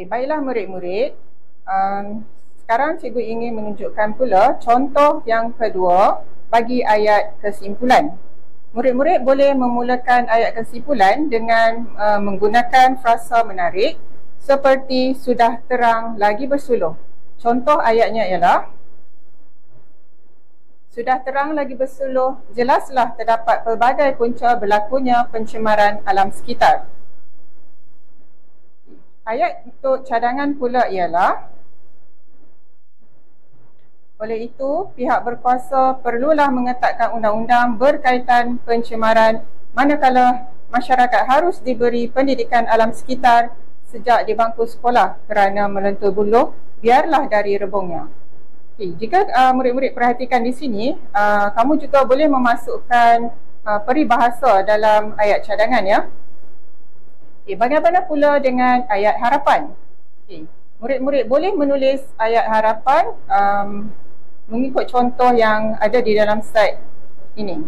Baiklah murid-murid, sekarang cikgu ingin menunjukkan pula contoh yang kedua bagi ayat kesimpulan. Murid-murid boleh memulakan ayat kesimpulan dengan menggunakan frasa menarik seperti sudah terang lagi bersuluh. Contoh ayatnya ialah, sudah terang lagi bersuluh, jelaslah terdapat pelbagai punca berlakunya pencemaran alam sekitar. Ayat untuk cadangan pula ialah, oleh itu, pihak berkuasa perlulah mengetatkan undang-undang berkaitan pencemaran manakala masyarakat harus diberi pendidikan alam sekitar sejak di bangku sekolah kerana melentur buluh biarlah dari rebungnya. Jika murid-murid perhatikan di sini, kamu juga boleh memasukkan peribahasa dalam ayat cadangan ya. Bagaimana pula dengan ayat harapan? Murid-murid boleh menulis ayat harapan mengikut contoh yang ada di dalam slide ini.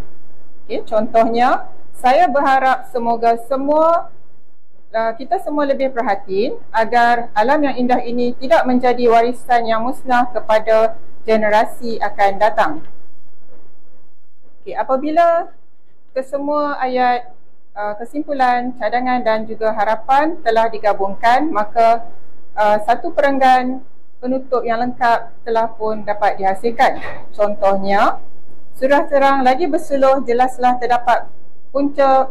Contohnya, saya berharap semoga kita semua lebih perhatian agar alam yang indah ini tidak menjadi warisan yang musnah kepada generasi akan datang. Apabila kesemua ayat kesimpulan, cadangan dan juga harapan telah digabungkan, maka satu perenggan penutup yang lengkap telah pun dapat dihasilkan. Contohnya, sudah terang lagi bersuluh, jelaslah terdapat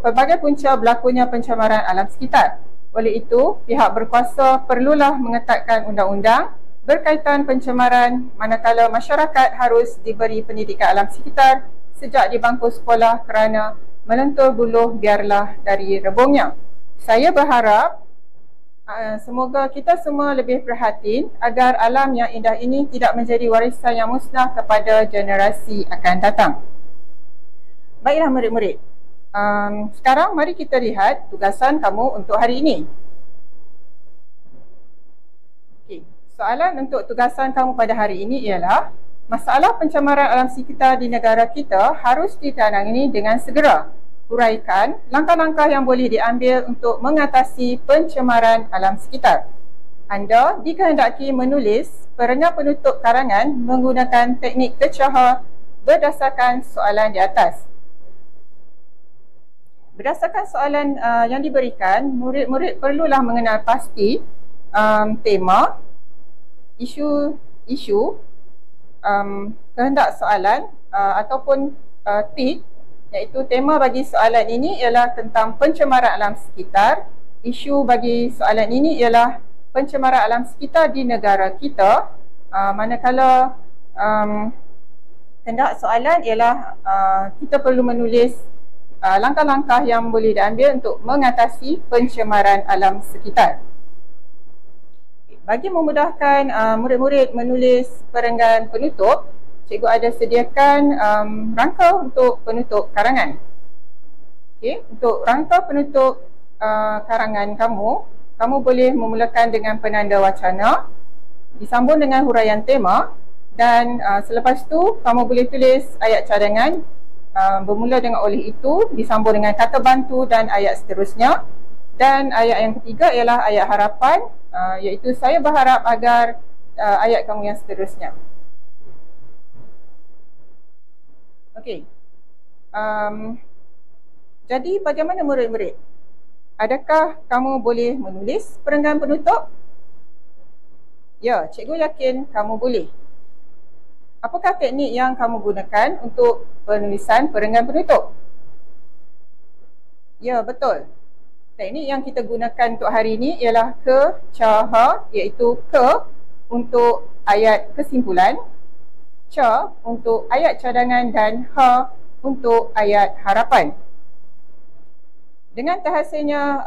pelbagai punca berlakunya pencemaran alam sekitar. Oleh itu, pihak berkuasa perlulah mengetatkan undang-undang berkaitan pencemaran manakala masyarakat harus diberi pendidikan alam sekitar sejak di bangku sekolah kerana melentur buluh biarlah dari rebungnya. Saya berharap semoga kita semua lebih perhatian agar alam yang indah ini tidak menjadi warisan yang musnah kepada generasi akan datang. Baiklah murid-murid, sekarang mari kita lihat tugasan kamu untuk hari ini. Soalan untuk tugasan kamu pada hari ini ialah, masalah pencemaran alam sekitar di negara kita harus ditangani dengan segera. Huraikan langkah-langkah yang boleh diambil untuk mengatasi pencemaran alam sekitar. Anda dikehendaki menulis perenggan penutup karangan menggunakan teknik tercahar berdasarkan soalan di atas. Berdasarkan soalan yang diberikan, murid-murid perlulah mengenal pasti tema, isu, kehendak soalan ataupun tip. Iaitu tema bagi soalan ini ialah tentang pencemaran alam sekitar. Isu bagi soalan ini ialah pencemaran alam sekitar di negara kita. Manakala kehendak soalan ialah kita perlu menulis langkah-langkah yang boleh diambil untuk mengatasi pencemaran alam sekitar. Bagi memudahkan murid-murid menulis perenggan penutup, cikgu ada sediakan rangka untuk penutup karangan. Untuk rangka penutup karangan kamu boleh memulakan dengan penanda wacana, disambung dengan huraian tema, dan selepas tu kamu boleh tulis ayat cadangan bermula dengan oleh itu, disambung dengan kata bantu dan ayat seterusnya. Dan ayat yang ketiga ialah ayat harapan, iaitu saya berharap agar ayat kamu yang seterusnya. Jadi bagaimana murid-murid? Adakah kamu boleh menulis perenggan penutup? Ya, cikgu yakin kamu boleh. Apakah teknik yang kamu gunakan untuk penulisan perenggan penutup? Ya, betul. Teknik yang kita gunakan untuk hari ini ialah ke-ca-ha, iaitu ke untuk ayat kesimpulan, ca untuk ayat cadangan dan ha untuk ayat harapan. Dengan terhasilnya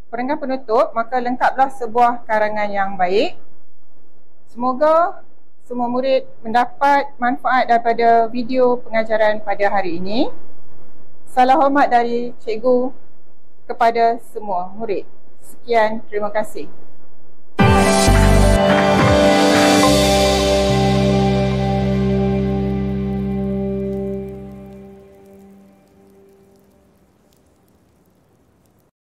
perenggan penutup, maka lengkaplah sebuah karangan yang baik. Semoga semua murid mendapat manfaat daripada video pengajaran pada hari ini. Salam hormat dari cikgu kepada semua murid. Sekian, terima kasih.